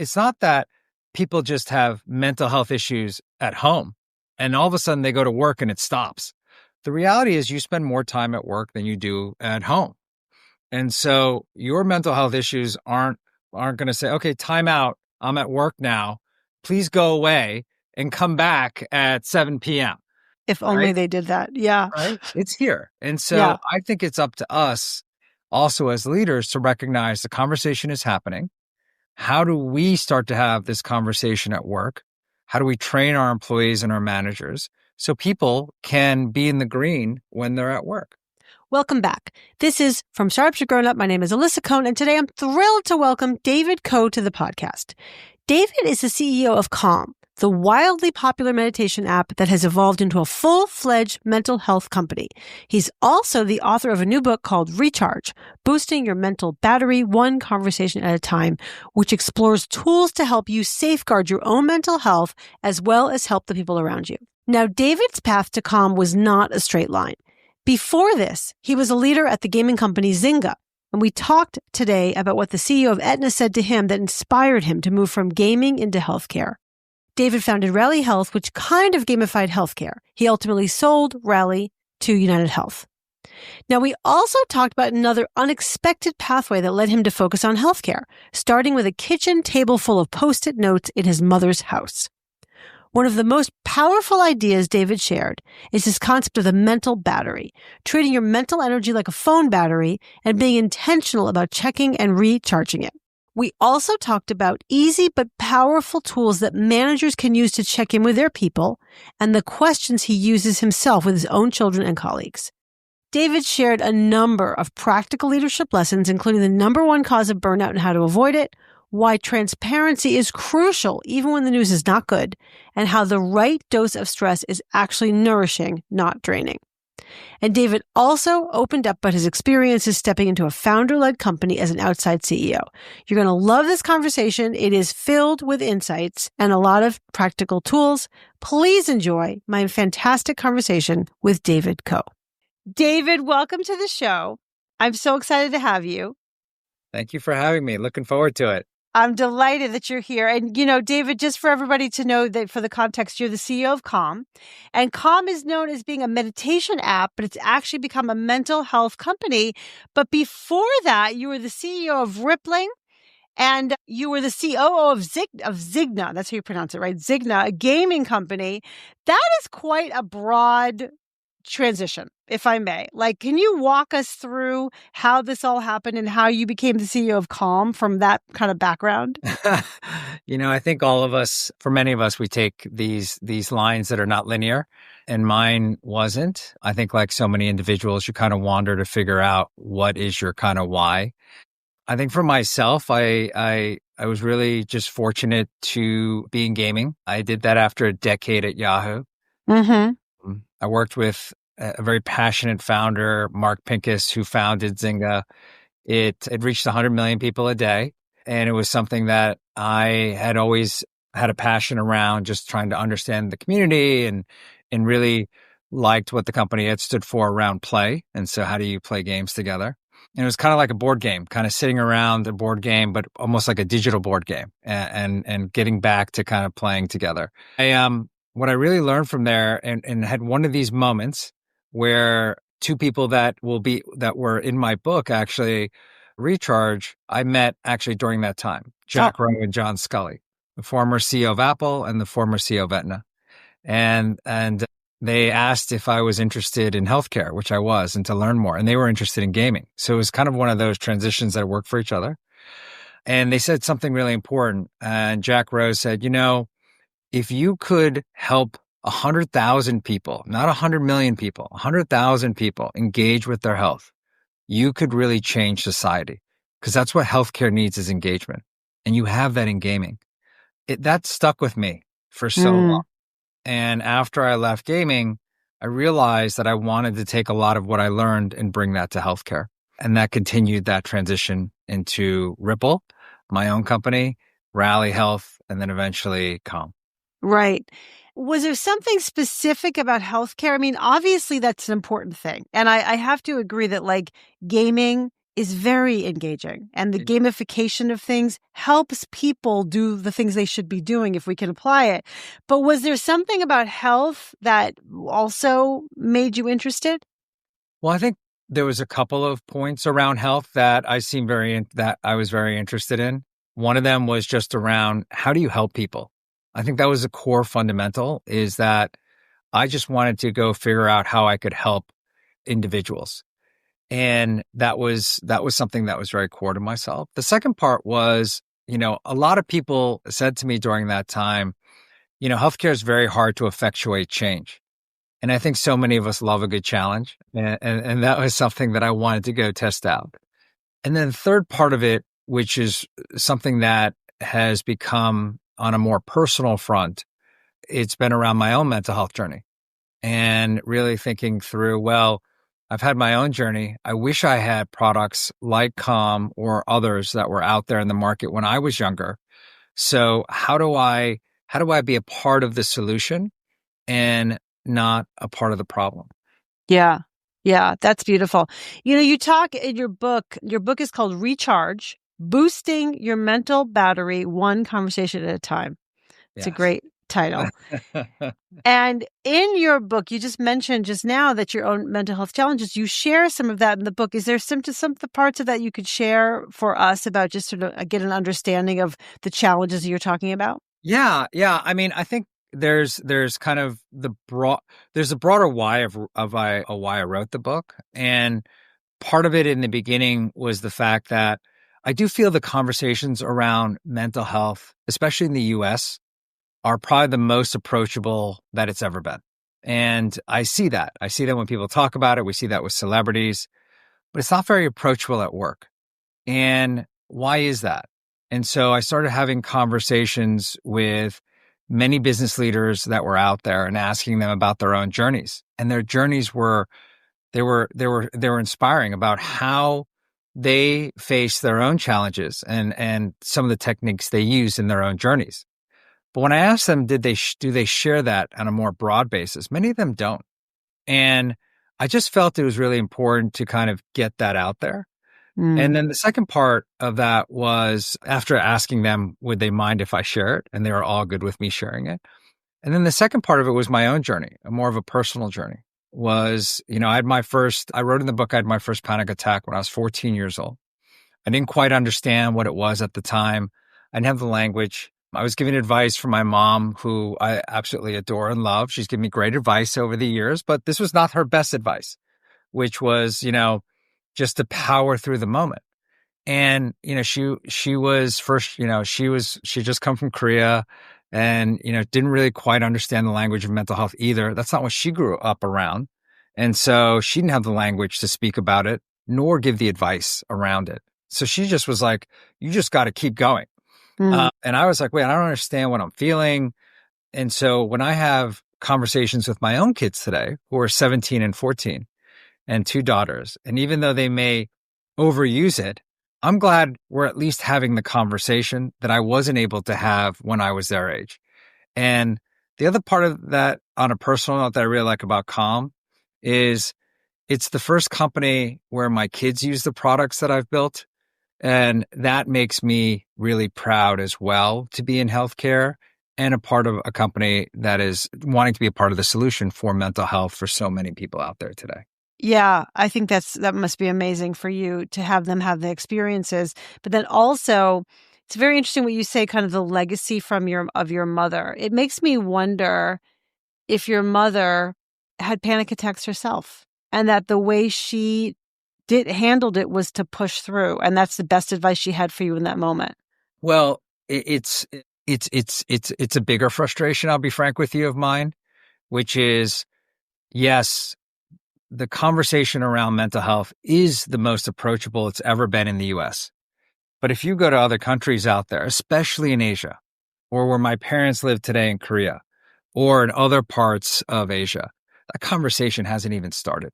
it's not that people just have mental health issues at home and all of a sudden they go to work and it stops. The reality is you spend more time at work than you do at home. And so your mental health issues aren't going to say, okay, time out. I'm at work now. Please go away and come back at 7 p.m. If only they did that. Yeah. Right. It's here. And so Yeah. I think it's up to us also as leaders to recognize the conversation is happening. How do we start to have this conversation at work? How do we train our employees and our managers so people can be in the green when they're at work? Welcome back. This is From Startup to Grown Up. My name is Alyssa Cohn, and today I'm thrilled to welcome David Coe to the podcast. David is the CEO of Calm, the wildly popular meditation app that has evolved into a full-fledged mental health company. He's also the author of a new book called Recharge, Boosting Your Mental Battery One Conversation at a Time, which explores tools to help you safeguard your own mental health as well as help the people around you. Now, David's path to Calm was not a straight line. Before this, he was a leader at the gaming company Zynga, and we talked today about what the CEO of Aetna said to him that inspired him to move from gaming into healthcare. David founded Rally Health, which kind of gamified healthcare. He ultimately sold Rally to United Health. Now, we also talked about another unexpected pathway that led him to focus on healthcare, starting with a kitchen table full of Post-it notes in his mother's house. One of the most powerful ideas David shared is his concept of the mental battery, treating your mental energy like a phone battery and being intentional about checking and recharging it. We also talked about easy but powerful tools that managers can use to check in with their people and the questions he uses himself with his own children and colleagues. David shared a number of practical leadership lessons, including the number one cause of burnout and how to avoid it, why transparency is crucial even when the news is not good, and how the right dose of stress is actually nourishing, not draining. And David also opened up about his experiences stepping into a founder-led company as an outside CEO. You're going to love this conversation. It is filled with insights and a lot of practical tools. Please enjoy my fantastic conversation with David Coe. David, welcome to the show. I'm so excited to have you. Thank you for having me. Looking forward to it. I'm delighted that you're here. And, you know, David, just for everybody to know that for the context, you're the CEO of Calm. And Calm is known as being a meditation app, but it's actually become a mental health company. But before that, you were the CEO of Rippling and you were the COO of Zynga. That's how you pronounce it, right? Zynga, a gaming company. That is quite a broad transition, if I may. Like, can you walk us through how this all happened and how you became the CEO of Calm from that kind of background? I think all of us, for many of us, we take these lines that are not linear, and mine wasn't. I think like so many individuals, you kind of wander to figure out what is your kind of why. I think for myself, I was really just fortunate to be in gaming. I did that after a decade at Yahoo. Mm-hmm. I worked with a very passionate founder, Mark Pincus, who founded Zynga. It reached 100 million people a day. And it was something that I had always had a passion around, just trying to understand the community and really liked what the company had stood for around play. And so how do you play games together? And it was kind of like a board game, kind of sitting around a board game, but almost like a digital board game and getting back to kind of playing together. What I really learned from there and had one of these moments where two people that were in my book, actually, Recharge, I met actually during that time, Jack Rowe and John Scully, the former CEO of Apple and the former CEO of Aetna. And they asked if I was interested in healthcare, which I was, and to learn more. And they were interested in gaming. So it was kind of one of those transitions that worked for each other. And they said something really important. And Jack Rowe said, if you could help 100,000 people, not 100 million people, 100,000 people engage with their health, you could really change society, because that's what healthcare needs is engagement. And you have that in gaming. That stuck with me for so long. And after I left gaming, I realized that I wanted to take a lot of what I learned and bring that to healthcare. And that continued that transition into Ripple, my own company, Rally Health, and then eventually Calm. Right. Was there something specific about healthcare? I mean, obviously that's an important thing. And I have to agree that like gaming is very engaging. And the gamification of things helps people do the things they should be doing if we can apply it. But was there something about health that also made you interested? Well, I think there was a couple of points around health that that I was very interested in. One of them was just around how do you help people? I think that was a core fundamental, is that I just wanted to go figure out how I could help individuals. And that was something that was very core to myself. The second part was, a lot of people said to me during that time, healthcare is very hard to effectuate change. And I think so many of us love a good challenge. And that was something that I wanted to go test out. And then the third part of it, which is something that has become on a more personal front, it's been around my own mental health journey and really thinking through, well, I've had my own journey. I wish I had products like Calm or others that were out there in the market when I was younger. So how do I be a part of the solution and not a part of the problem? Yeah. Yeah, that's beautiful. You talk in your book is called Recharge, Boosting Your Mental Battery One Conversation at a Time. It's a Yes. great title. And in your book, you just mentioned just now that your own mental health challenges, you share some of that in the book. Is there some of the parts of that you could share for us about just sort of get an understanding of the challenges you're talking about? Yeah. I mean, I think there's kind of there's a broader why of why I wrote the book. And part of it in the beginning was the fact that I do feel the conversations around mental health, especially in the US, are probably the most approachable that it's ever been. And I see that. I see that when people talk about it. We see that with celebrities, but it's not very approachable at work. And why is that? And so I started having conversations with many business leaders that were out there and asking them about their own journeys. And their journeys were inspiring about how they face their own challenges and some of the techniques they use in their own journeys. But when I asked them, do they share that on a more broad basis? Many of them don't. And I just felt it was really important to kind of get that out there. And then the second part of that was after asking them, would they mind if I share it? And they were all good with me sharing it. And then the second part of it was my own journey, a more of a personal journey. Was, I wrote in the book, I had my first panic attack when I was 14 years old. I didn't quite understand what it was at the time. I didn't have the language. I was giving advice from my mom, who I absolutely adore and love. She's given me great advice over the years, but this was not her best advice, which was, just to power through the moment. And, she was first, she just come from Korea and, didn't really quite understand the language of mental health either. That's not what she grew up around. And so she didn't have the language to speak about it, nor give the advice around it. So she just was like, you just got to keep going. And I was like, wait, I don't understand what I'm feeling. And so when I have conversations with my own kids today, who are 17 and 14 and two daughters, and even though they may overuse it, I'm glad we're at least having the conversation that I wasn't able to have when I was their age. And the other part of that on a personal note that I really like about Calm is it's the first company where my kids use the products that I've built. And that makes me really proud as well to be in healthcare and a part of a company that is wanting to be a part of the solution for mental health for so many people out there today. Yeah, I think that must be amazing for you to have them have the experiences. But then also, it's very interesting what you say, kind of the legacy of your mother. It makes me wonder if your mother had panic attacks herself, and that the way she handled it was to push through, and that's the best advice she had for you in that moment. Well, it's a bigger frustration, I'll be frank with you, of mine, which is, yes, the conversation around mental health is the most approachable it's ever been in the US. But if you go to other countries out there, especially in Asia, or where my parents live today in Korea, or in other parts of Asia, that conversation hasn't even started.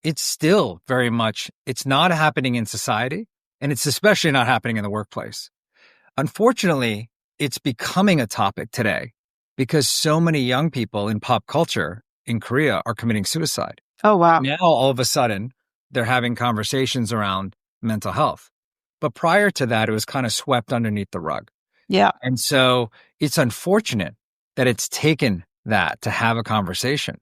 It's still very much, it's not happening in society, and it's especially not happening in the workplace. Unfortunately, it's becoming a topic today because so many young people in pop culture in Korea are committing suicide. Oh, wow. Now, all of a sudden, they're having conversations around mental health. But prior to that, it was kind of swept underneath the rug. Yeah. And so it's unfortunate that it's taken that to have a conversation.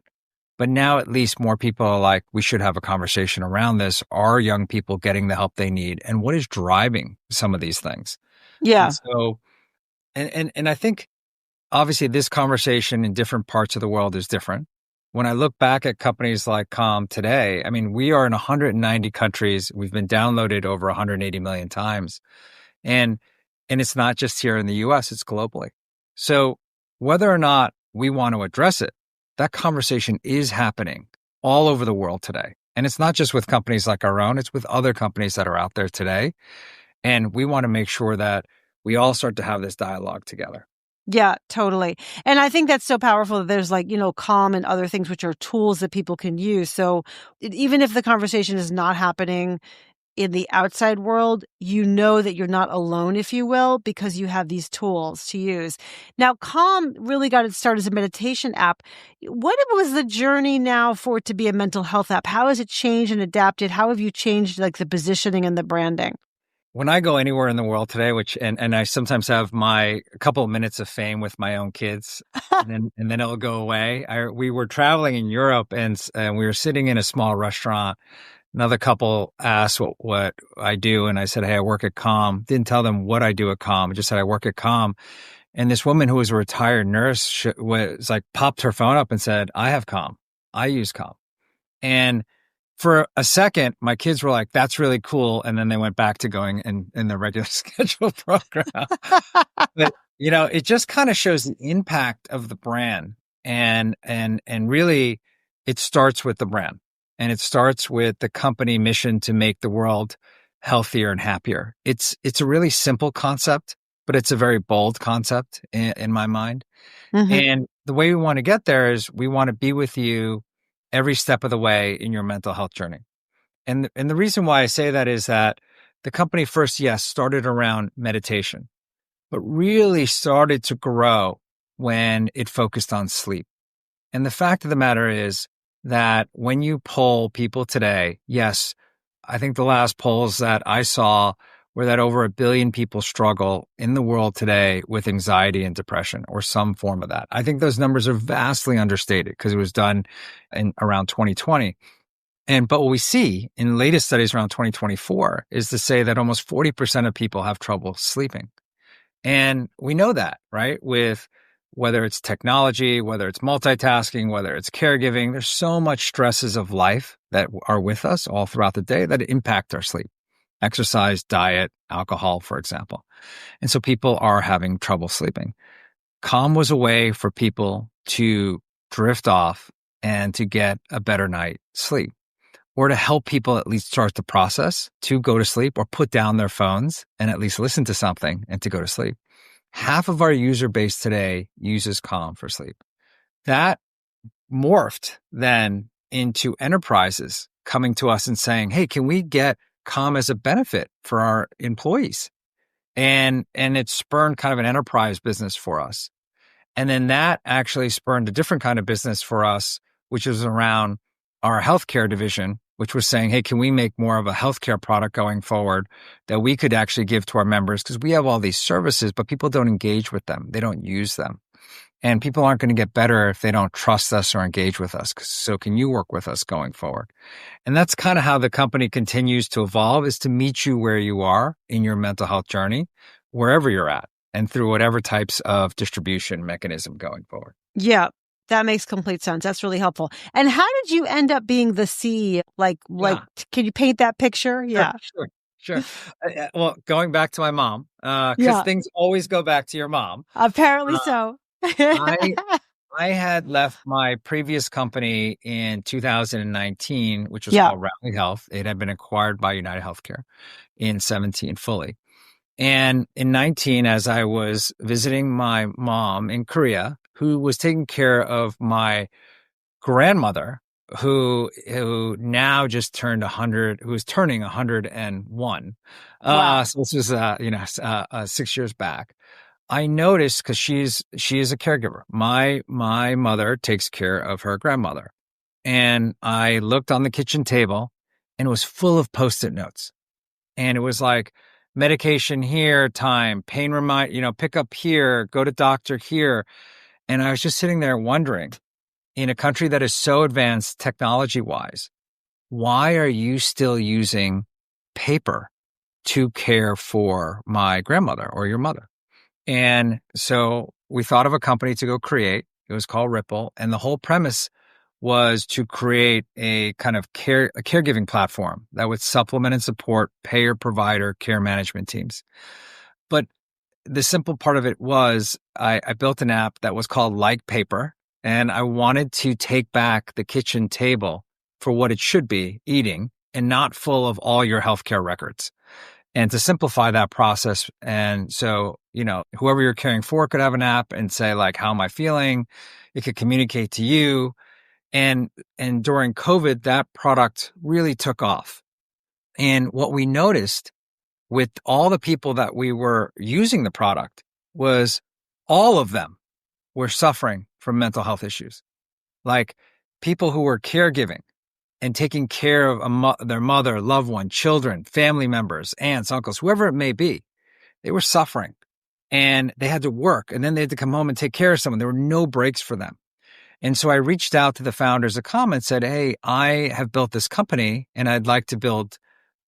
But now at least more people are like, we should have a conversation around this. Are young people getting the help they need? And what is driving some of these things? And Yeah. so, and I think obviously this conversation in different parts of the world is different. When I look back at companies like Calm today, I mean, we are in 190 countries. We've been downloaded over 180 million times. And it's not just here in the US, it's globally. So whether or not we want to address it, that conversation is happening all over the world today. And it's not just with companies like our own, it's with other companies that are out there today. And we want to make sure that we all start to have this dialogue together. Yeah, totally. And I think that's so powerful that there's like, Calm and other things, which are tools that people can use. So even if the conversation is not happening in the outside world, you know that you're not alone, if you will, because you have these tools to use. Now, Calm really got its start as a meditation app. What was the journey now for it to be a mental health app? How has it changed and adapted? How have you changed like the positioning and the branding? When I go anywhere in the world today, and I sometimes have my a couple of minutes of fame with my own kids, and then it'll go away. We were traveling in Europe, and we were sitting in a small restaurant. Another couple asked what I do, and I said, "Hey, I work at Calm." Didn't tell them what I do at Calm. I just said I work at Calm. And this woman who was a retired nurse was like popped her phone up and said, "I have Calm. I use Calm." And for a second, my kids were like, "That's really cool." And then they went back to going in the regular scheduled program. But, it just kind of shows the impact of the brand. And really it starts with the brand, and it starts with the company mission to make the world healthier and happier. It's a really simple concept, but it's a very bold concept in my mind. Mm-hmm. And the way we want to get there is we want to be with you every step of the way in your mental health journey. And the reason why I say that is that the company first, yes, started around meditation, but really started to grow when it focused on sleep. And the fact of the matter is that when you poll people today, yes, I think the last polls that I saw were that over 1 billion people struggle in the world today with anxiety and depression or some form of that. I think those numbers are vastly understated because it was done in around 2020. But what we see in latest studies around 2024 is to say that almost 40% of people have trouble sleeping. And we know that, right? With whether it's technology, whether it's multitasking, whether it's caregiving, there's so much stresses of life that are with us all throughout the day that impact our sleep. Exercise, diet, alcohol, for example. And so people are having trouble sleeping. Calm was a way for people to drift off and to get a better night's sleep, or to help people at least start the process to go to sleep or put down their phones and at least listen to something and to go to sleep. Half of our user base today uses Calm for sleep. That morphed then into enterprises coming to us and saying, "Hey, can we get Calm as a benefit for our employees?" And it spurned kind of an enterprise business for us. And then that actually spurned a different kind of business for us, which is around our healthcare division, which was saying, "Hey, can we make more of a healthcare product going forward that we could actually give to our members?" Because we have all these services, but people don't engage with them. They don't use them. And people aren't going to get better if they don't trust us or engage with us. So can you work with us going forward? And that's kind of how the company continues to evolve, is to meet you where you are in your mental health journey, wherever you're at, and through whatever types of distribution mechanism going forward. Yeah, that makes complete sense. That's really helpful. And how did you end up being the CEO? Can you paint that picture? Yeah. Sure. Well, going back to my mom, because Yeah. things always go back to your mom. Apparently so. I had left my previous company in 2019, which was Yeah. called Rally Health. It had been acquired by United Healthcare in 17 fully. And in 19, as I was visiting my mom in Korea, who was taking care of my grandmother, who now just turned 100, who was turning 101. Wow. So this was 6 years back. I noticed, because she is a caregiver. My mother takes care of her grandmother, and I looked on the kitchen table, and it was full of Post-it notes. And it was like medication here, time, pain pick up here, go to doctor here. And I was just sitting there wondering, in a country that is so advanced technology wise, why are you still using paper to care for my grandmother or your mother? And so we thought of a company to go create. It was called Ripple. And the whole premise was to create a kind of a caregiving platform that would supplement and support payer provider care management teams. But the simple part of it was I built an app that was called Like Paper, and I wanted to take back the kitchen table for what it should be, eating, and not full of all your healthcare records. And to simplify that process. And so, whoever you're caring for could have an app and say, like, how am I feeling? It could communicate to you. And during COVID, that product really took off. And what we noticed with all the people that we were using the product was all of them were suffering from mental health issues. Like people who were caregiving and taking care of their mother, loved one, children, family members, aunts, uncles, whoever it may be, they were suffering and they had to work and then they had to come home and take care of someone. There were no breaks for them. And so I reached out to the founders of Com and said, hey, I have built this company and I'd like to build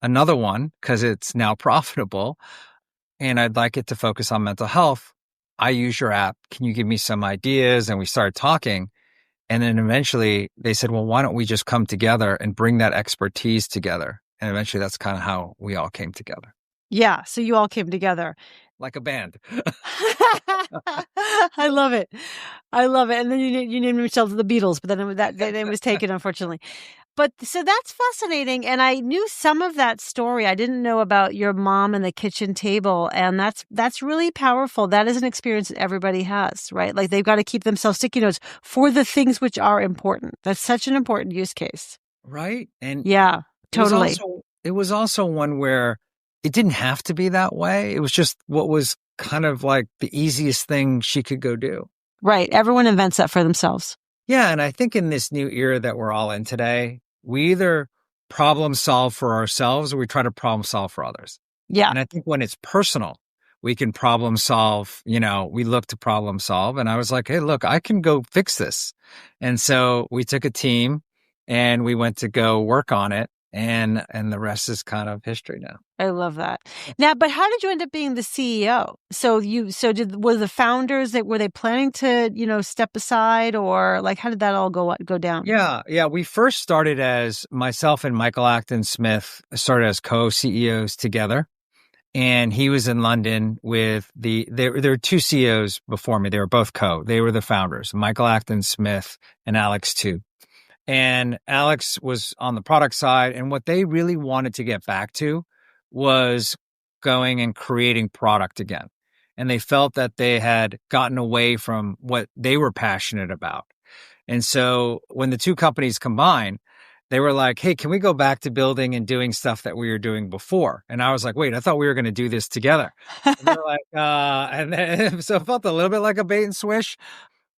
another one because it's now profitable and I'd like it to focus on mental health. I use your app. Can you give me some ideas? And we started talking. And then eventually they said, well, why don't we just come together and bring that expertise together? And eventually that's kind of how we all came together. Yeah. So you all came together. Like a band. I love it. I love it. And then you named yourselves the Beatles, but then it was taken, unfortunately. But so that's fascinating. And I knew some of that story. I didn't know about your mom and the kitchen table. And that's really powerful. That is an experience that everybody has, right? Like they've got to keep themselves sticky notes for the things which are important. That's such an important use case. Right. And yeah, totally. It was also one where it didn't have to be that way. It was just what was kind of like the easiest thing she could go do. Right. Everyone invents that for themselves. Yeah. And I think in this new era that we're all in today, we either problem solve for ourselves or we try to problem solve for others. Yeah. And I think when it's personal, we can problem solve, we look to problem solve. And I was like, hey, look, I can go fix this. And so we took a team and we went to go work on it. And the rest is kind of history now. I love that. Now, but how did you end up being the CEO? Were the founders were they planning to, step aside or like, how did that all go down? Yeah. We first started as myself and Michael Acton Smith started as co-CEOs together. And he was in London with there were two CEOs before me. They were both they were the founders, Michael Acton Smith and Alex too. And Alex was on the product side. And what they really wanted to get back to was going and creating product again. And they felt that they had gotten away from what they were passionate about. And so when the two companies combined, they were like, hey, can we go back to building and doing stuff that we were doing before? And I was like, wait, I thought we were going to do this together. And they're like, and then, so it felt a little bit like a bait and switch,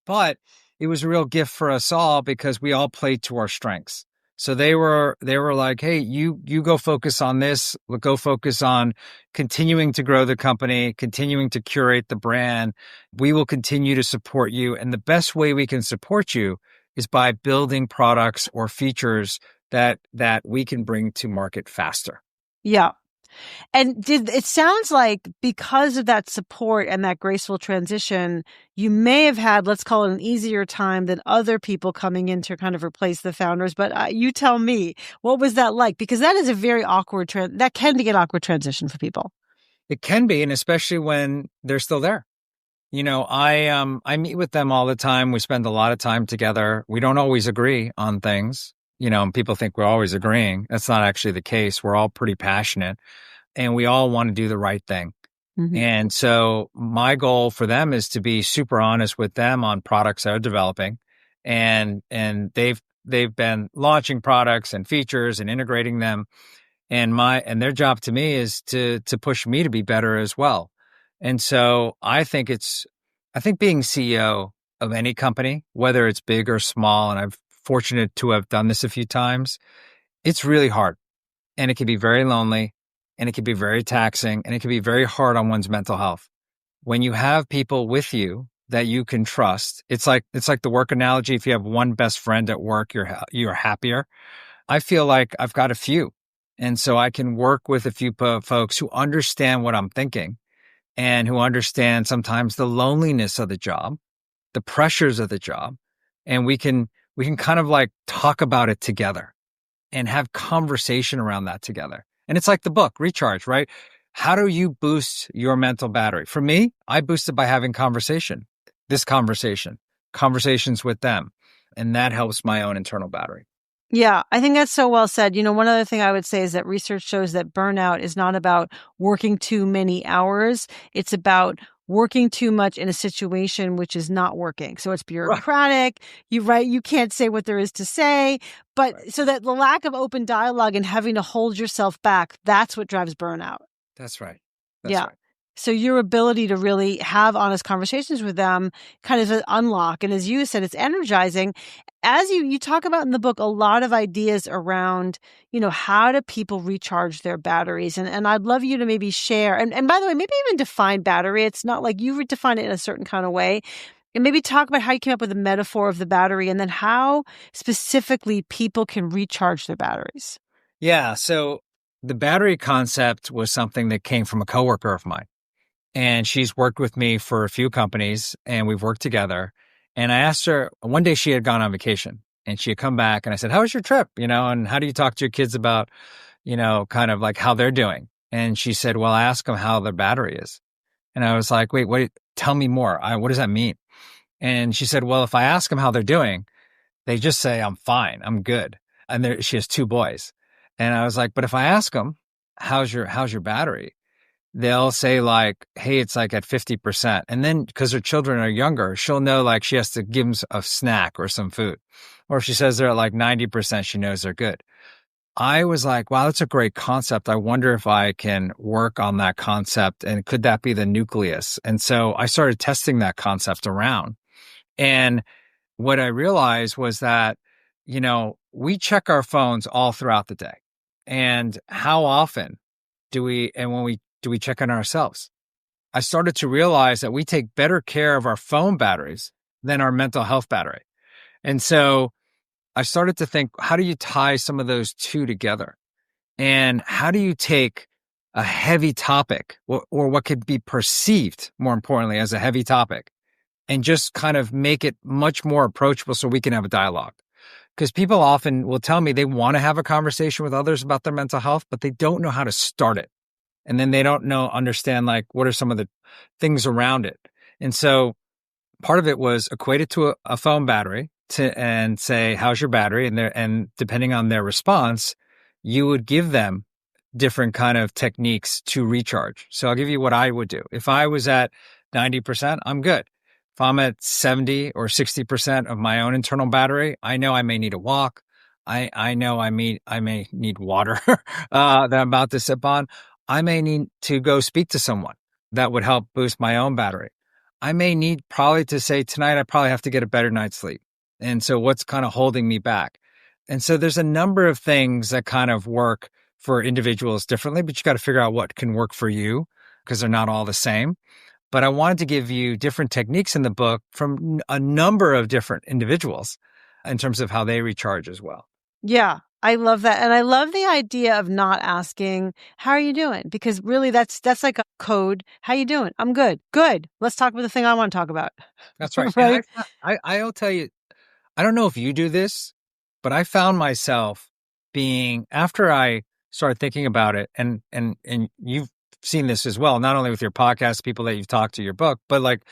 but it was a real gift for us all because we all played to our strengths. So they were like, hey, you go focus on this. We'll go focus on continuing to grow the company, continuing to curate the brand. We will continue to support you. And the best way we can support you is by building products or features that we can bring to market faster. Yeah. And it sounds like because of that support and that graceful transition, you may have had, let's call it an easier time than other people coming in to kind of replace the founders. But you tell me, what was that like? Because that is a very awkward, that can be an awkward transition for people. It can be, and especially when they're still there. I meet with them all the time. We spend a lot of time together. We don't always agree on things, and people think we're always agreeing. That's not actually the case. We're all pretty passionate and we all want to do the right thing. Mm-hmm. And so my goal for them is to be super honest with them on products they're developing. And they've been launching products and features and integrating them. And their job to me is to push me to be better as well. And so I think being CEO of any company, whether it's big or small, and I'm fortunate to have done this a few times, it's really hard and it can be very lonely and it can be very taxing, and it can be very hard on one's mental health. When you have people with you that you can trust, it's like the work analogy. If you have one best friend at work, you're happier. I feel like I've got a few. And so I can work with a few folks who understand what I'm thinking and who understand sometimes the loneliness of the job, the pressures of the job. And we can kind of like talk about it together and have conversation around that together. And it's like the book, Recharge, right? How do you boost your mental battery? For me, I boost it by having this conversation, conversations with them. And that helps my own internal battery. Yeah, I think that's so well said. One other thing I would say is that research shows that burnout is not about working too many hours. It's about working too much in a situation which is not working. So it's Right. bureaucratic. You can't say what there is to say. But Right. so that the lack of open dialogue and having to hold yourself back, that's what drives burnout. That's right. That's Yeah. right. So your ability to really have honest conversations with them kind of unlock. And as you said, it's energizing. As you talk about in the book, a lot of ideas around, how do people recharge their batteries? And I'd love you to maybe share. And by the way, maybe even define battery. It's not like you define it in a certain kind of way. And maybe talk about how you came up with the metaphor of the battery and then how specifically people can recharge their batteries. Yeah. So the battery concept was something that came from a coworker of mine. And she's worked with me for a few companies and we've worked together. And I asked her one day, she had gone on vacation and she had come back and I said, how was your trip? And how do you talk to your kids about, kind of like how they're doing? And she said, well, ask them how their battery is. And I was like, wait, tell me more. What does that mean? And she said, well, if I ask them how they're doing, they just say, I'm fine. I'm good. And she has two boys. And I was like, but if I ask them, how's your battery? They'll say like, hey, it's like at 50%. And then because her children are younger, she'll know like she has to give them a snack or some food. Or if she says they're at like 90%, she knows they're good. I was like, wow, that's a great concept. I wonder if I can work on that concept and could that be the nucleus? And so I started testing that concept around. And what I realized was that, we check our phones all throughout the day. And how often do we check on ourselves? I started to realize that we take better care of our phone batteries than our mental health battery. And so I started to think, how do you tie some of those two together? And how do you take a heavy topic or what could be perceived, more importantly, as a heavy topic and just kind of make it much more approachable so we can have a dialogue? Because people often will tell me they want to have a conversation with others about their mental health, but they don't know how to start it. And then they don't understand like what are some of the things around it. And so part of it was equated to a phone battery and say, how's your battery? And depending on their response, you would give them different kind of techniques to recharge. So I'll give you what I would do. If I was at 90%, I'm good. If I'm at 70 or 60% of my own internal battery, I know I may need a walk. I know I may need water that I'm about to sip on. I may need to go speak to someone that would help boost my own battery. I may need probably to say tonight, I probably have to get a better night's sleep. And so what's kind of holding me back? And so there's a number of things that kind of work for individuals differently, but you got to figure out what can work for you because they're not all the same. But I wanted to give you different techniques in the book from a number of different individuals in terms of how they recharge as well. Yeah, I love that. And I love the idea of not asking, how are you doing? Because really that's like a code. How you doing? I'm good. Good. Let's talk about the thing I want to talk about. That's right. Right? And I'll tell you, I don't know if you do this, but I found myself after I started thinking about it, and you've seen this as well, not only with your podcast, people that you've talked to, your book, but like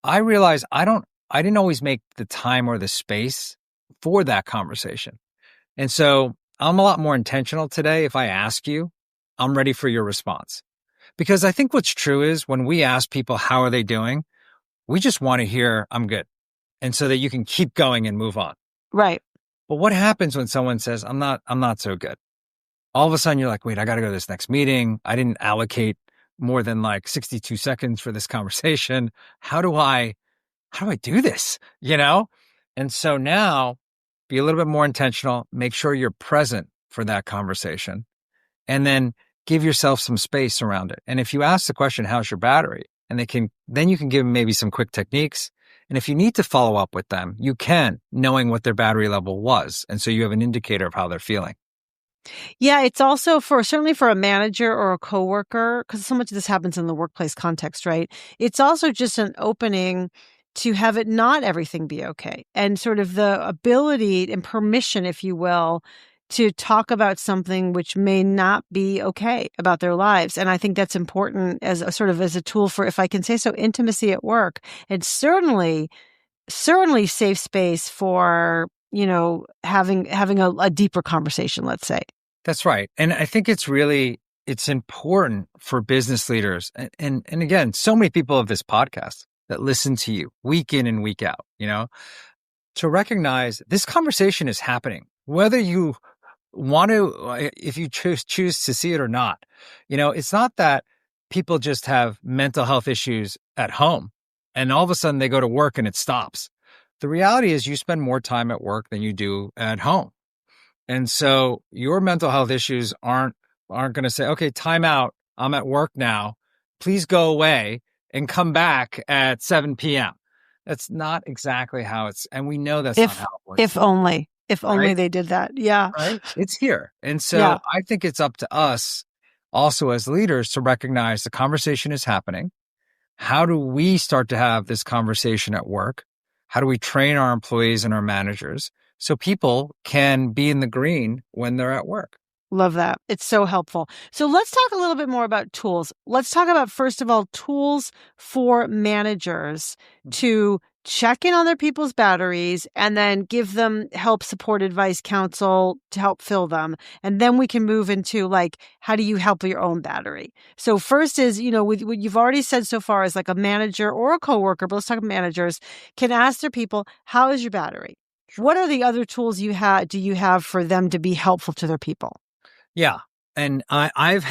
I realized I didn't always make the time or the space for that conversation. And so I'm a lot more intentional today. If I ask you, I'm ready for your response. Because I think what's true is when we ask people, how are they doing? We just want to hear, I'm good. And so that you can keep going and move on. Right. But what happens when someone says, I'm not so good? All of a sudden you're like, wait, I got to go to this next meeting. I didn't allocate more than like 62 seconds for this conversation. How do I do this? And so now be a little bit more intentional, make sure you're present for that conversation. And then give yourself some space around it. And if you ask the question, how's your battery? And then you can give them maybe some quick techniques. And if you need to follow up with them, you can, knowing what their battery level was. And so you have an indicator of how they're feeling. Yeah, it's also certainly for a manager or a coworker, because so much of this happens in the workplace context, right? It's also just an opening to have it not everything be okay, and sort of the ability and permission, if you will, to talk about something which may not be okay about their lives. And I think that's important as a sort of as a tool for, if I can say so, intimacy at work, and certainly safe space for, having a deeper conversation, let's say. That's right. And I think it's important for business leaders. And again, so many people of this podcast that listen to you week in and week out, to recognize this conversation is happening, whether you want to, if you choose to see it or not. It's not that people just have mental health issues at home and all of a sudden they go to work and it stops. The reality is you spend more time at work than you do at home. And so your mental health issues aren't going to say, okay, time out. I'm at work now. Please go away and come back at 7 p.m. That's not exactly how and we know that's not how it works. If only they did that. Yeah. Right. It's here. And so I think it's up to us also as leaders to recognize the conversation is happening. How do we start to have this conversation at work? How do we train our employees and our managers so people can be in the green when they're at work? Love that. It's so helpful. So let's talk a little bit more about tools. Let's talk about, first of all, tools for managers to check in on their people's batteries and then give them help, support, advice, counsel to help fill them. And then we can move into how do you help your own battery? So first is, what you've already said so far is like a manager or a coworker, but let's talk about managers, can ask their people, how is your battery? What are the other tools do you have for them to be helpful to their people? Yeah. And I've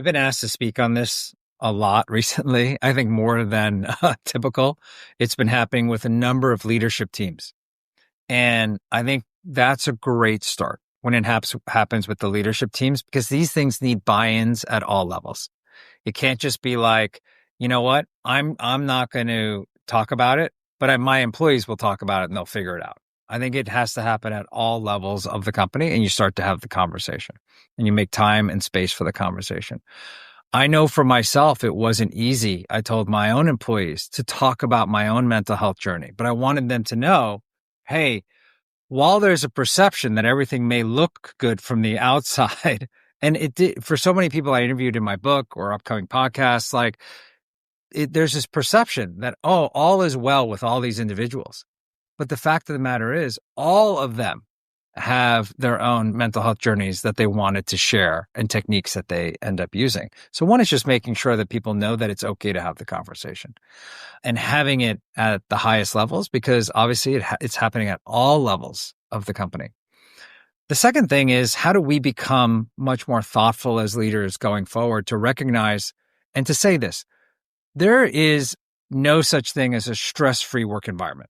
been asked to speak on this a lot recently. I think more than typical. It's been happening with a number of leadership teams. And I think that's a great start when it happens with the leadership teams, because these things need buy-ins at all levels. It can't just be like, you know what, I'm not going to talk about it, but my employees will talk about it and they'll figure it out. I think it has to happen at all levels of the company, and you start to have the conversation and you make time and space for the conversation. I know for myself, it wasn't easy. I told my own employees to talk about my own mental health journey, but I wanted them to know, hey, while there's a perception that everything may look good from the outside, and it did for so many people I interviewed in my book or upcoming podcasts, there's this perception that, all is well with all these individuals. But the fact of the matter is, all of them have their own mental health journeys that they wanted to share and techniques that they end up using. So one is just making sure that people know that it's okay to have the conversation and having it at the highest levels, because obviously it's happening at all levels of the company. The second thing is, how do we become much more thoughtful as leaders going forward to recognize and to say this? There is no such thing as a stress-free work environment.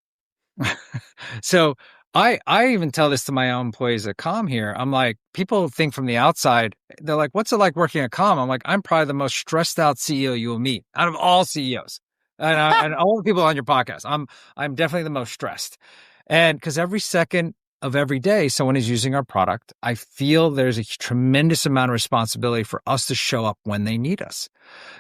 So I even tell this to my own employees at Calm here. I'm like, people think from the outside, they're like, what's it like working at Calm? I'm like, I'm probably the most stressed out CEO you will meet out of all CEOs and all the people on your podcast. I'm definitely the most stressed. And because every second of every day someone is using our product, I feel there's a tremendous amount of responsibility for us to show up when they need us.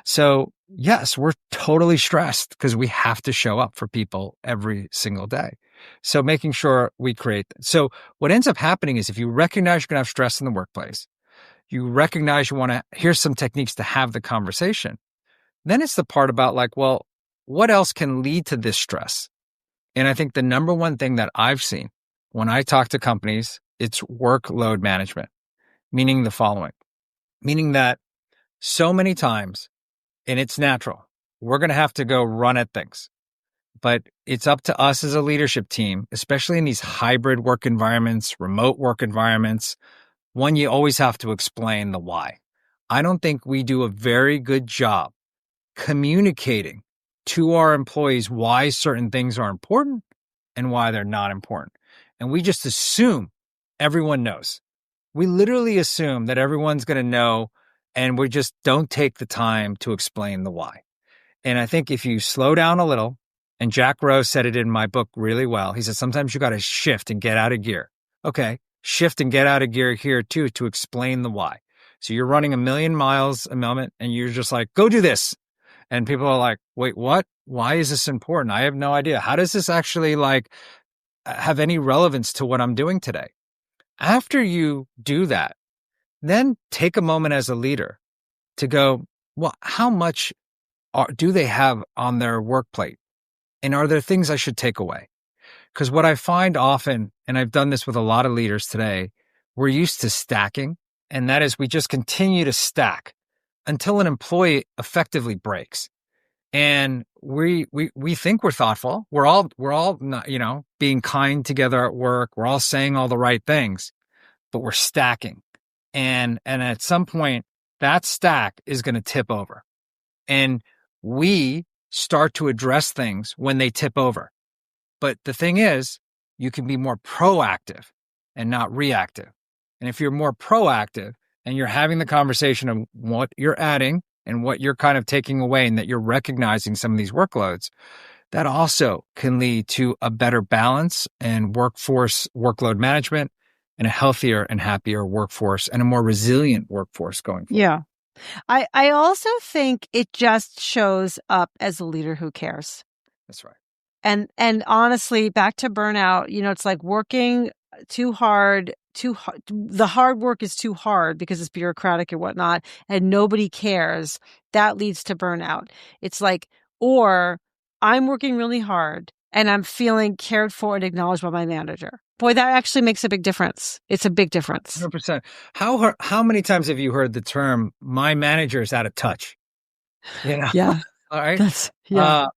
So yes, we're totally stressed because we have to show up for people every single day. So making sure we create that. So what ends up happening is, if you recognize you're going to have stress in the workplace, you recognize you want to, here's some techniques to have the conversation. Then it's the part about well, what else can lead to this stress? And I think the number one thing that I've seen when I talk to companies, it's workload management, meaning the following, meaning that so many times, and it's natural, we're going to have to go run at things. But it's up to us as a leadership team, especially in these hybrid work environments, remote work environments. One, you always have to explain the why. I don't think we do a very good job communicating to our employees why certain things are important and why they're not important. And we just assume everyone knows. We literally assume that everyone's going to know And we just don't take the time to explain the why. And I think if you slow down a little, and Jack Rose said it in my book really well. He said, sometimes you got to shift and get out of gear. Okay. Shift and get out of gear here too, to explain the why. So you're running 1,000,000 miles a moment and you're just like, go do this. And people are like, wait, what? Why is this important? I have no idea. How does this actually have any relevance to what I'm doing today? After you do that, then take a moment as a leader to go, well, how much do they have on their work plate? And are there things I should take away? Because what I find often, and I've done this with a lot of leaders today, we're used to stacking. And that is, we just continue to stack until an employee effectively breaks. And we think we're thoughtful. We're all not, being kind together at work. We're all saying all the right things, but we're stacking. And at some point that stack is going to tip over. And we start to address things when they tip over. But the thing is, you can be more proactive and not reactive. And if you're more proactive and you're having the conversation of what you're adding and what you're kind of taking away, and that you're recognizing some of these workloads, that also can lead to a better balance and workforce workload management and a healthier and happier workforce and a more resilient workforce going forward. Yeah. I also think it just shows up as a leader who cares. That's right. And honestly, back to burnout, it's like working too hard. The hard work is too hard because it's bureaucratic and whatnot, and nobody cares. That leads to burnout. It's like, or I'm working really hard and I'm feeling cared for and acknowledged by my manager. Boy, that actually makes a big difference. It's a big difference. 100%. How many times have you heard the term, my manager is out of touch? Yeah. All right.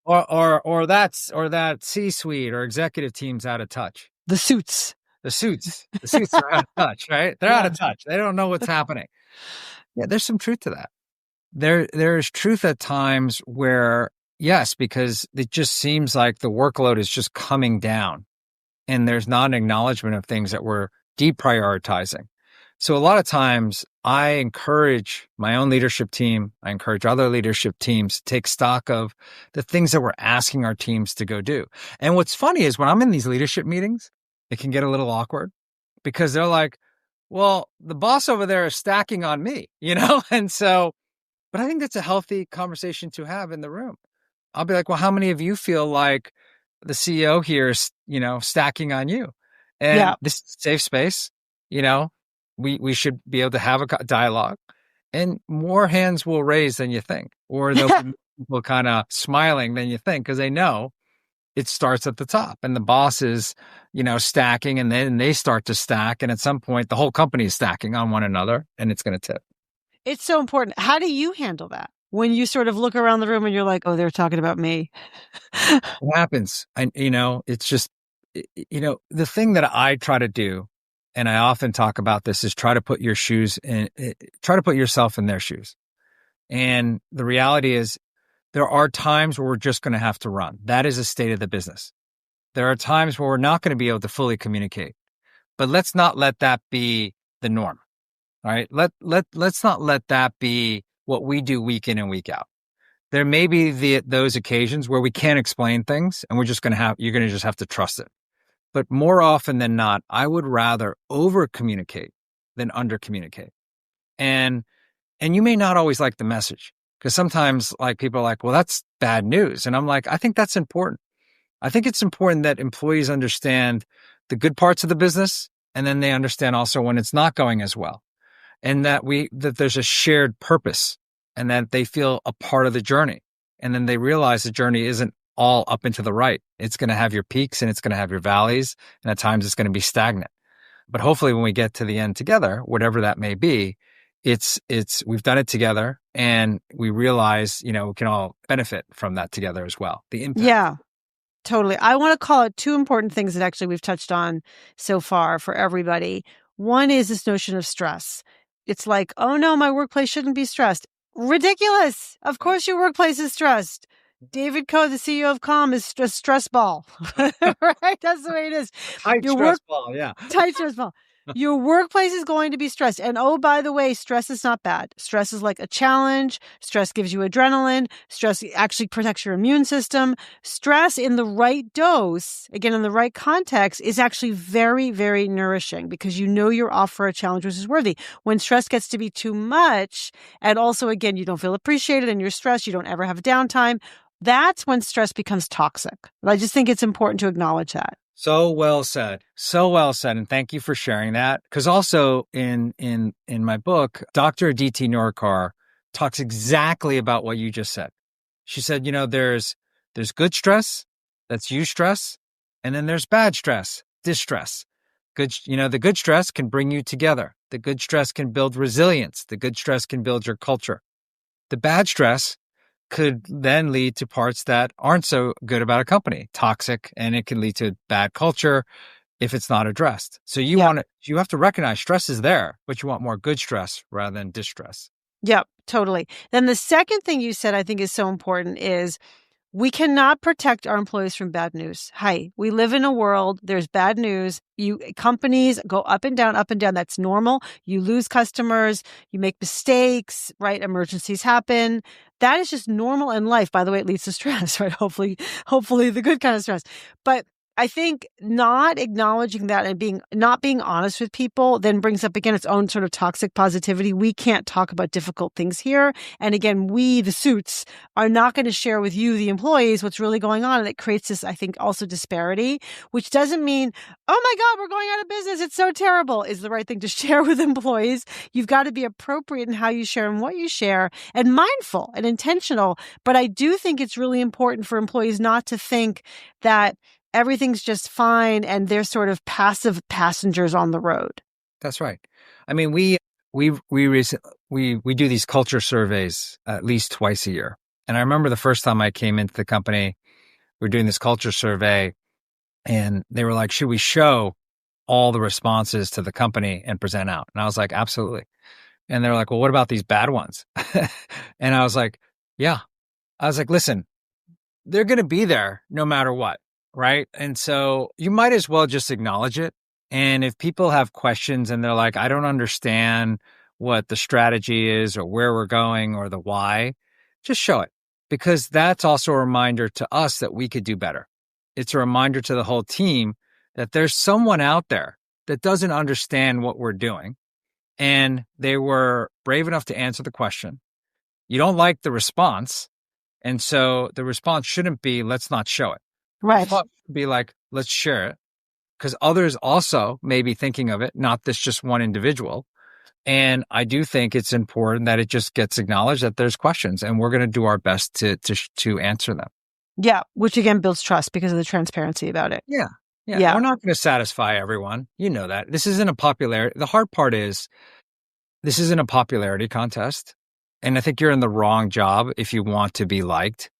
Or that C-suite or executive team's out of touch. The suits are out of touch, right? They're out of touch. They don't know what's happening. Yeah, there's some truth to that. There's truth at times where, yes, because it just seems like the workload is just coming down and there's not an acknowledgement of things that we're deprioritizing. So a lot of times I encourage my own leadership team, I encourage other leadership teams to take stock of the things that we're asking our teams to go do. And what's funny is when I'm in these leadership meetings, it can get a little awkward because they're like, well, the boss over there is stacking on me, And so, but I think that's a healthy conversation to have in the room. I'll be like, well, how many of you feel like the CEO here is, stacking on you? And this is a safe space, we should be able to have a dialogue, and more hands will raise than you think, or there'll be people kind of smiling than you think, because they know it starts at the top and the boss is, stacking, and then they start to stack. And at some point, the whole company is stacking on one another and it's going to tip. It's so important. How do you handle that when you sort of look around the room and you're like, oh, they're talking about me? What happens? And, it's just, the thing that I try to do, and I often talk about this, is try to put yourself in their shoes. And the reality is, there are times where we're just going to have to run. That is a state of the business. There are times where we're not going to be able to fully communicate, but let's not let that be the norm. All right. Let's not let that be what we do week in and week out. There may be those occasions where we can't explain things and you're going to just have to trust it. But more often than not, I would rather over communicate than under communicate. And you may not always like the message. Because sometimes people are like, well, that's bad news. And I'm like, I think that's important. I think it's important that employees understand the good parts of the business, and then they understand also when it's not going as well. And that there's a shared purpose, and that they feel a part of the journey. And then they realize the journey isn't all up and to the right. It's going to have your peaks and it's going to have your valleys. And at times it's going to be stagnant. But hopefully when we get to the end together, whatever that may be, we've done it together, and we realize, we can all benefit from that together as well. The impact. Yeah, totally. I want to call it two important things that actually we've touched on so far for everybody. One is this notion of stress. It's like, oh no, my workplace shouldn't be stressed. Ridiculous. Of course your workplace is stressed. David Coe, the CEO of Calm, is a stress ball. Right? That's the way it is. Tight stress ball, yeah. Tight stress ball. Your workplace is going to be stressed. And oh, by the way, stress is not bad. Stress is like a challenge. Stress gives you adrenaline. Stress actually protects your immune system. Stress in the right dose, again, in the right context, is actually very, very nourishing because you know you're off for a challenge which is worthy. When stress gets to be too much, and also, again, you don't feel appreciated and you're stressed, you don't ever have downtime, that's when stress becomes toxic. But I just think it's important to acknowledge that. So well said. So well said. And thank you for sharing that. Because also in my book, Dr. Aditi Norkar talks exactly about what you just said. She said, there's good stress, that's eustress, and then there's bad stress, distress. The good stress can bring you together. The good stress can build resilience. The good stress can build your culture. The bad stress could then lead to parts that aren't so good about a company, toxic, and it can lead to bad culture if it's not addressed. So you have to recognize stress is there, but you want more good stress rather than distress. Yep, totally. Then the second thing you said I think is so important is we cannot protect our employees from bad news. Hi, we live in a world, there's bad news. Companies go up and down, up and down. That's normal. You lose customers, you make mistakes, right? Emergencies happen. That is just normal in life. By the way, it leads to stress, right? Hopefully the good kind of stress. But I think not acknowledging that and not being honest with people then brings up again its own sort of toxic positivity. We can't talk about difficult things here. And again, we, the suits, are not going to share with you, the employees, what's really going on. And it creates this, I think, also disparity, which doesn't mean, oh my God, we're going out of business. It's so terrible, is the right thing to share with employees. You've got to be appropriate in how you share and what you share and mindful and intentional. But I do think it's really important for employees not to think that everything's just fine and they're sort of passive passengers on the road. That's right. I mean, we do these culture surveys at least twice a year. And I remember the first time I came into the company, we were doing this culture survey and they were like, should we show all the responses to the company and present out? And I was like, absolutely. And they're like, well, what about these bad ones? And I was like, yeah. I was like, listen, they're going to be there no matter what. Right. And so you might as well just acknowledge it. And if people have questions and they're like, I don't understand what the strategy is or where we're going or the why, just show it, because that's also a reminder to us that we could do better. It's a reminder to the whole team that there's someone out there that doesn't understand what we're doing. And they were brave enough to answer the question. You don't like the response. And so the response shouldn't be, let's not show it. Right. Be like, let's share it, because others also may be thinking of it, not this just one individual. And I do think it's important that it just gets acknowledged that there's questions, and we're going to do our best to answer them. Yeah, which again builds trust because of the transparency about it. Yeah. We're not going to satisfy everyone. You know that. This isn't a popularity. The hard part is this isn't a popularity contest, and I think you're in the wrong job if you want to be liked.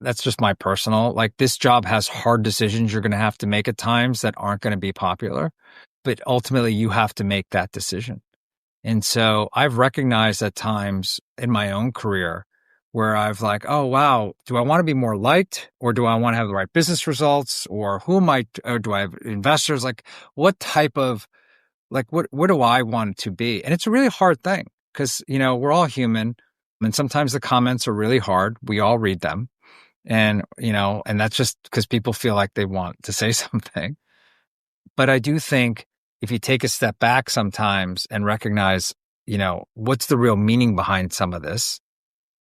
That's just my personal, this job has hard decisions you're going to have to make at times that aren't going to be popular, but ultimately you have to make that decision. And so I've recognized at times in my own career where I've oh, wow, do I want to be more liked, or do I want to have the right business results, or or do I have investors? What type of, what do I want to be? And it's a really hard thing because, we're all human, and sometimes the comments are really hard. We all read them. And, and that's just because people feel like they want to say something. But I do think if you take a step back sometimes and recognize, what's the real meaning behind some of this,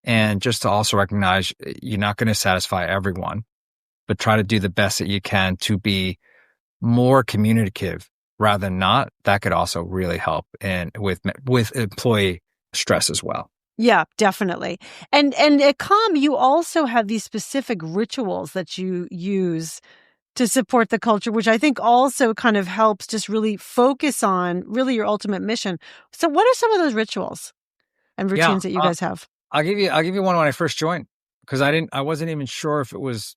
and just to also recognize you're not going to satisfy everyone, but try to do the best that you can to be more communicative rather than not, that could also really help with employee stress as well. Yeah, definitely. And at Calm, you also have these specific rituals that you use to support the culture, which I think also kind of helps just really focus on really your ultimate mission. So what are some of those rituals and routines that you guys have? I'll give you one when I first joined, because I wasn't even sure if it was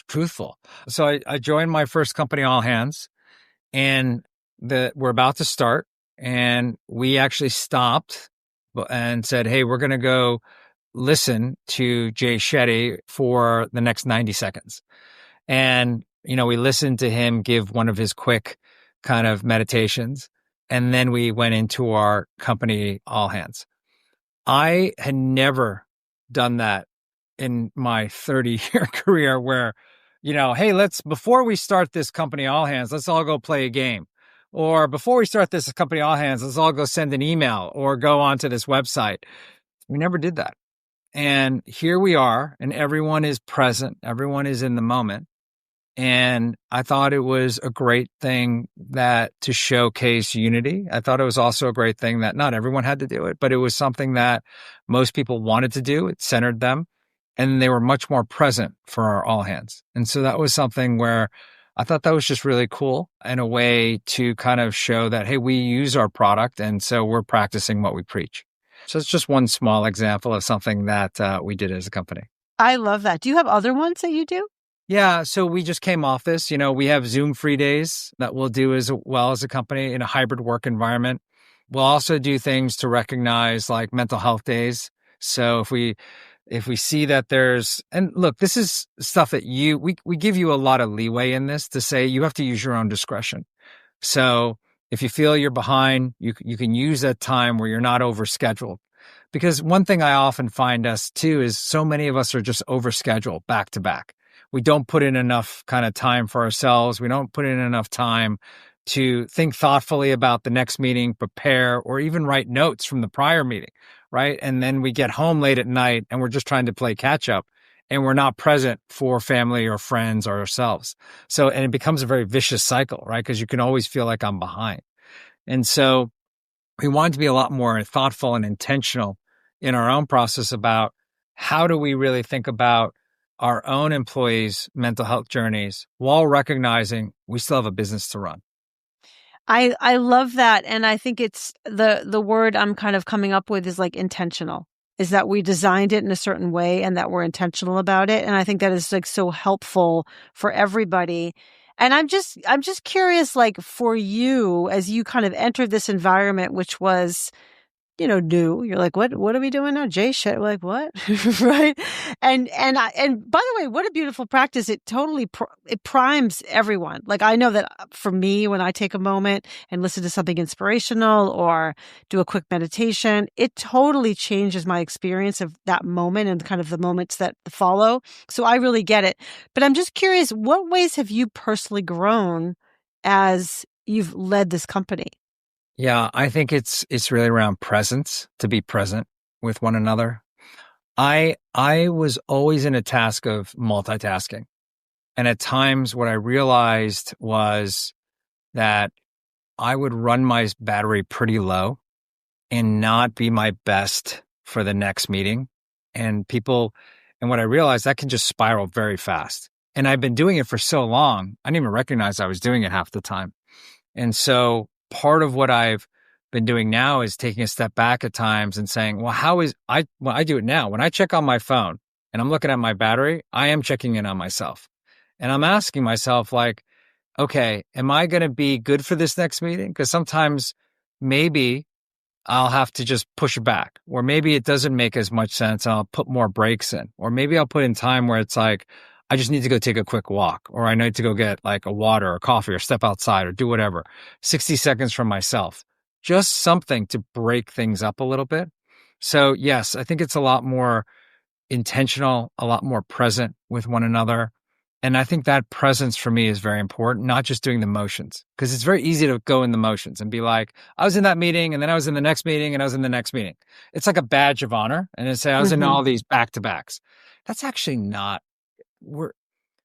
truthful. So I joined my first company, All Hands, and we're about to start, and we actually stopped and said, hey, we're going to go listen to Jay Shetty for the next 90 seconds. And, we listened to him give one of his quick kind of meditations. And then we went into our company all hands. I had never done that in my 30-year career where, hey, before we start this company all hands, let's all go play a game. Or before we start this company all hands, let's all go send an email or go onto this website. We never did that. And here we are, and everyone is present. Everyone is in the moment. And I thought it was a great thing that to showcase unity. I thought it was also a great thing that not everyone had to do it, but it was something that most people wanted to do. It centered them, and they were much more present for our all hands. And so that was something where I thought that was just really cool and a way to kind of show that, hey, we use our product, and so we're practicing what we preach. So it's just one small example of something that we did as a company. I love that. Do you have other ones that you do? Yeah. So we just came off this. We have Zoom free days that we'll do as well as a company in a hybrid work environment. We'll also do things to recognize like mental health days. So if we see that and look, this is stuff that we give you a lot of leeway in this to say you have to use your own discretion. So if you feel you're behind, you can use that time where you're not overscheduled. Because one thing I often find us too is so many of us are just overscheduled back to back. We don't put in enough kind of time for ourselves. We don't put in enough time to think thoughtfully about the next meeting, prepare, or even write notes from the prior meeting, right? And then we get home late at night and we're just trying to play catch up and we're not present for family or friends or ourselves. And it becomes a very vicious cycle, right? Because you can always feel like I'm behind. And so we wanted to be a lot more thoughtful and intentional in our own process about how do we really think about our own employees' mental health journeys while recognizing we still have a business to run. I love that. And I think it's the word I'm kind of coming up with is like intentional, is that we designed it in a certain way and that we're intentional about it. And I think that is like so helpful for everybody. And I'm just curious, like for you, as you kind of entered this environment, which was, new. You're like, what are we doing now? Jay Shetty. We're like, what? Right. And by the way, what a beautiful practice. It totally, it primes everyone. Like I know that for me, when I take a moment and listen to something inspirational or do a quick meditation, it totally changes my experience of that moment and kind of the moments that follow. So I really get it. But I'm just curious, what ways have you personally grown as you've led this company? Yeah, I think it's really around presence, to be present with one another. I was always in a task of multitasking. And at times what I realized was that I would run my battery pretty low and not be my best for the next meeting. And what I realized that can just spiral very fast. And I've been doing it for so long, I didn't even recognize I was doing it half the time. And so part of what I've been doing now is taking a step back at times and saying, well, I do it now. When I check on my phone and I'm looking at my battery, I am checking in on myself. And I'm asking myself like, okay, am I going to be good for this next meeting? Because sometimes maybe I'll have to just push it back, or maybe it doesn't make as much sense and I'll put more breaks in, or maybe I'll put in time where it's like, I just need to go take a quick walk, or I need to go get like a water or coffee or step outside or do whatever. 60 seconds from myself, just something to break things up a little bit. So yes, I think it's a lot more intentional, a lot more present with one another. And I think that presence for me is very important, not just doing the motions, because it's very easy to go in the motions and be like, I was in that meeting and then I was in the next meeting and I was in the next meeting. It's like a badge of honor. And then say I was in all these back to backs. That's actually not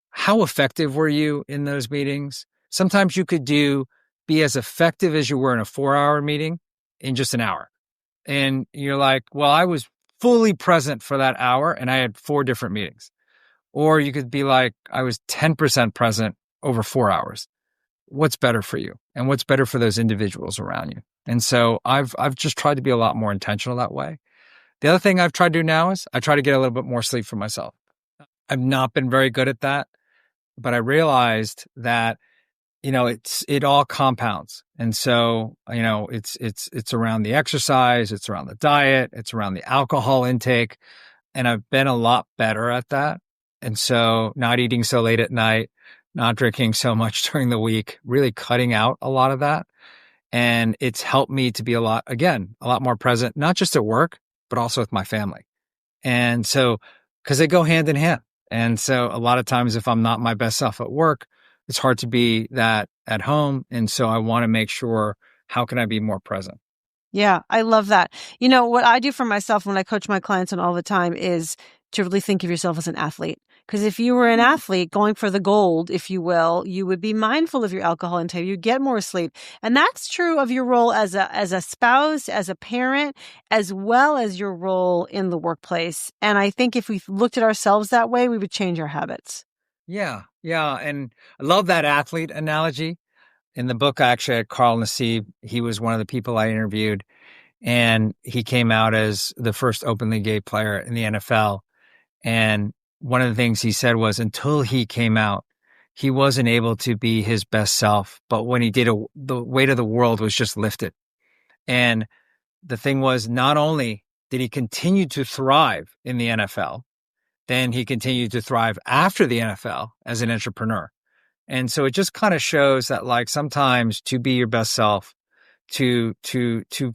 how effective were you in those meetings? Sometimes you could be as effective as you were in a 4-hour meeting in just an hour. And you're like, well, I was fully present for that hour and I had 4 different meetings. Or you could be like, I was 10% present over 4 hours. What's better for you? And what's better for those individuals around you? And so I've just tried to be a lot more intentional that way. The other thing I've tried to do now is I try to get a little bit more sleep for myself. I've not been very good at that, but I realized that, it all compounds. And so, it's around the exercise, it's around the diet, it's around the alcohol intake. And I've been a lot better at that. And so not eating so late at night, not drinking so much during the week, really cutting out a lot of that. And it's helped me to be a lot more present, not just at work, but also with my family. And so, because they go hand in hand. And so a lot of times if I'm not my best self at work, it's hard to be that at home. And so I want to make sure, how can I be more present? Yeah, I love that. You know, what I do for myself when I coach my clients and all the time is to really think of yourself as an athlete. Because if you were an athlete going for the gold, if you will, you would be mindful of your alcohol intake. You get more sleep. And that's true of your role as a spouse, as a parent, as well as your role in the workplace. And I think if we looked at ourselves that way, we would change our habits. Yeah. Yeah. And I love that athlete analogy. In the book, I actually had Carl Nassib. He was one of the people I interviewed, and he came out as the first openly gay player in the NFL. And one of the things he said was until he came out, he wasn't able to be his best self. But when he did, the weight of the world was just lifted. And the thing was, not only did he continue to thrive in the NFL, then he continued to thrive after the NFL as an entrepreneur. And so it just kind of shows that, like, sometimes to be your best self, to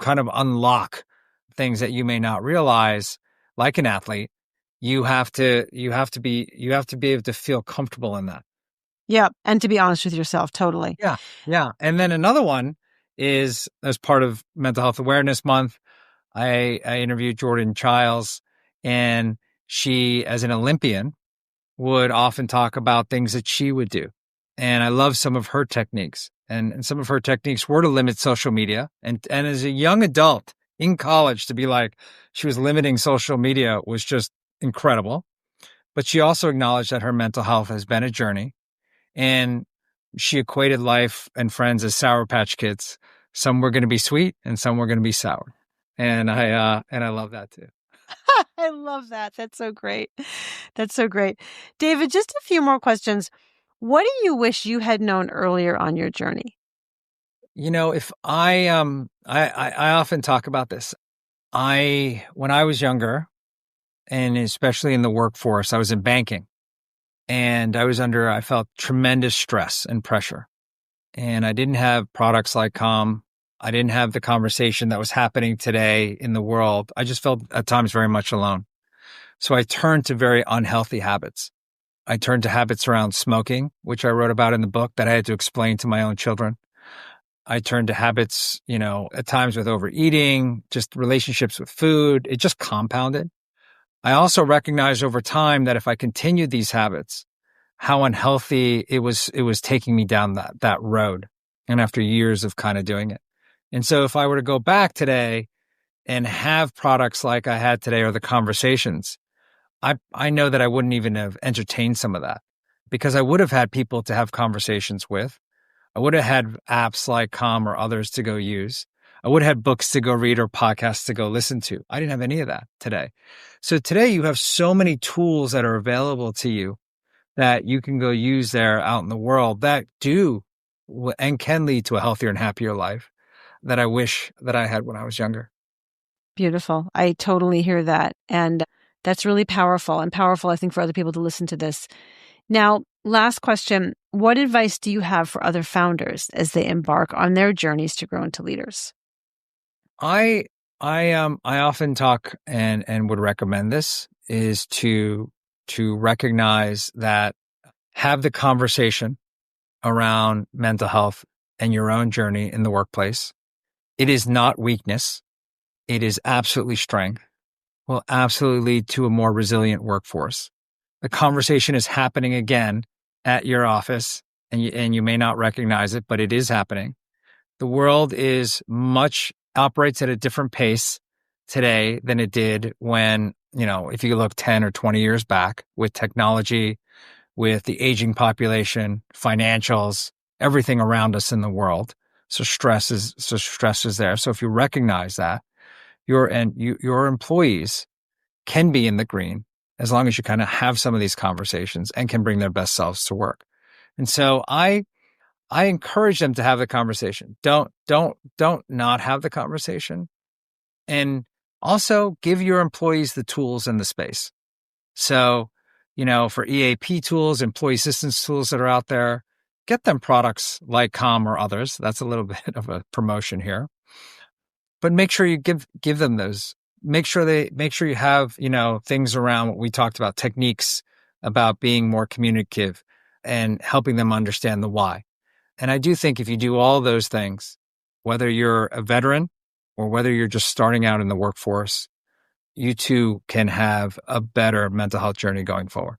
kind of unlock things that you may not realize, like an athlete, you have to be able to feel comfortable in that. Yeah. And to be honest with yourself. Totally. Yeah. Yeah. And then another one is, as part of Mental Health Awareness Month, I interviewed Jordan Childs, and she, as an Olympian, would often talk about things that she would do. And I love some of her techniques. And some of her techniques were to limit social media. And as a young adult in college, to be like, she was limiting social media was just incredible. But she also acknowledged that her mental health has been a journey. And she equated life and friends as Sour Patch Kids. Some were going to be sweet and some were going to be sour. And I love that too. I love that. That's so great. That's so great. David, just a few more questions. What do you wish you had known earlier on your journey? You know, if I often talk about this. When I was younger, and especially in the workforce, I was in banking, and I felt tremendous stress and pressure. And I didn't have products like Calm. I didn't have the conversation that was happening today in the world. I just felt at times very much alone. So I turned to very unhealthy habits. I turned to habits around smoking, which I wrote about in the book that I had to explain to my own children. I turned to habits, at times with overeating, just relationships with food. It just compounded. I also recognized over time that if I continued these habits, how unhealthy it was taking me down that road. And after years of kind of doing it. And so if I were to go back today and have products like I had today, or the conversations, I know that I wouldn't even have entertained some of that, because I would have had people to have conversations with. I would have had apps like Calm or others to go use. I would have had books to go read or podcasts to go listen to. I didn't have any of that today. So today you have so many tools that are available to you that you can go use there out in the world that do and can lead to a healthier and happier life that I wish that I had when I was younger. Beautiful. I totally hear that. And that's really powerful, and powerful, I think, for other people to listen to this. Now, last question. What advice do you have for other founders as they embark on their journeys to grow into leaders? I often talk and would recommend this is to recognize that, have the conversation around mental health and your own journey in the workplace. It is not weakness. It is absolutely strength. Will absolutely lead to a more resilient workforce. The conversation is happening again at your office, and you may not recognize it, but it is happening. The world operates at a different pace today than it did when, if you look 10 or 20 years back, with technology, with the aging population, financials, everything around us in the world. So stress is there. So if you recognize that, your employees can be in the green as long as you kind of have some of these conversations and can bring their best selves to work. And so I encourage them to have the conversation. Don't not have the conversation. And also give your employees the tools and the space. So, for EAP tools, employee assistance tools that are out there, get them products like Calm or others. That's a little bit of a promotion here. But make sure you give them those. Make sure you have, things around what we talked about, techniques about being more communicative and helping them understand the why. And I do think if you do all those things, whether you're a veteran or whether you're just starting out in the workforce, you too can have a better mental health journey going forward.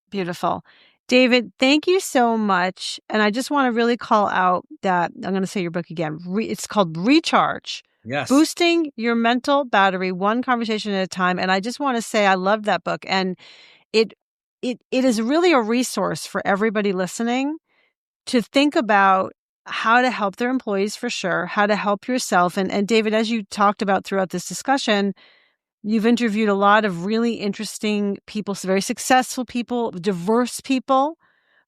Beautiful. David, thank you so much. And I just want to really call out that I'm going to say your book again. It's called Recharge. Yes. Boosting your mental battery, one conversation at a time. And I just want to say I love that book. And it is really a resource for everybody listening to think about how to help their employees for sure, how to help yourself. And David, as you talked about throughout this discussion, you've interviewed a lot of really interesting people, very successful people, diverse people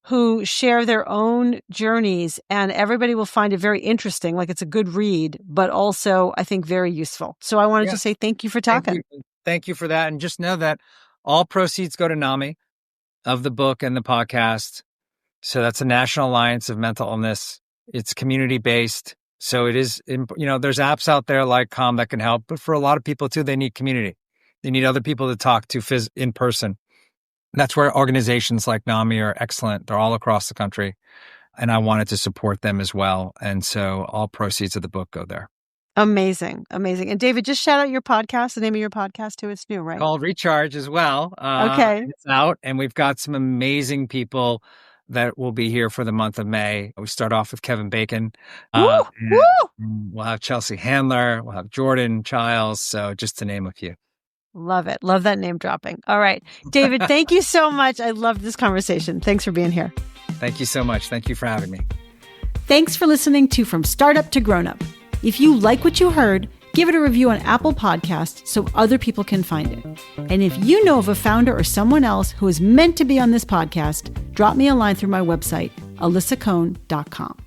who share their own journeys, and everybody will find it very interesting. Like, it's a good read, but also I think very useful. So I wanted to say thank you for talking. Thank you for that. And just know that all proceeds go to NAMI of the book and the podcast. So that's a National Alliance of Mental Illness. It's community-based. So it is, there's apps out there like Calm that can help, but for a lot of people too, they need community. They need other people to talk to in person. And that's where organizations like NAMI are excellent. They're all across the country, and I wanted to support them as well. And so all proceeds of the book go there. Amazing. Amazing. And David, just shout out your podcast, the name of your podcast too. It's new, right? Called Recharge as well. Okay. It's out, and we've got some amazing people that will be here for the month of May. We start off with Kevin Bacon. Woo! We'll have Chelsea Handler. We'll have Jordan Childs. So just to name a few. Love it. Love that name dropping. All right. David, thank you so much. I loved this conversation. Thanks for being here. Thank you so much. Thank you for having me. Thanks for listening to From Startup to Grown Up. If you like what you heard, give it a review on Apple Podcasts so other people can find it. And if you know of a founder or someone else who is meant to be on this podcast, drop me a line through my website, alyssacohn.com.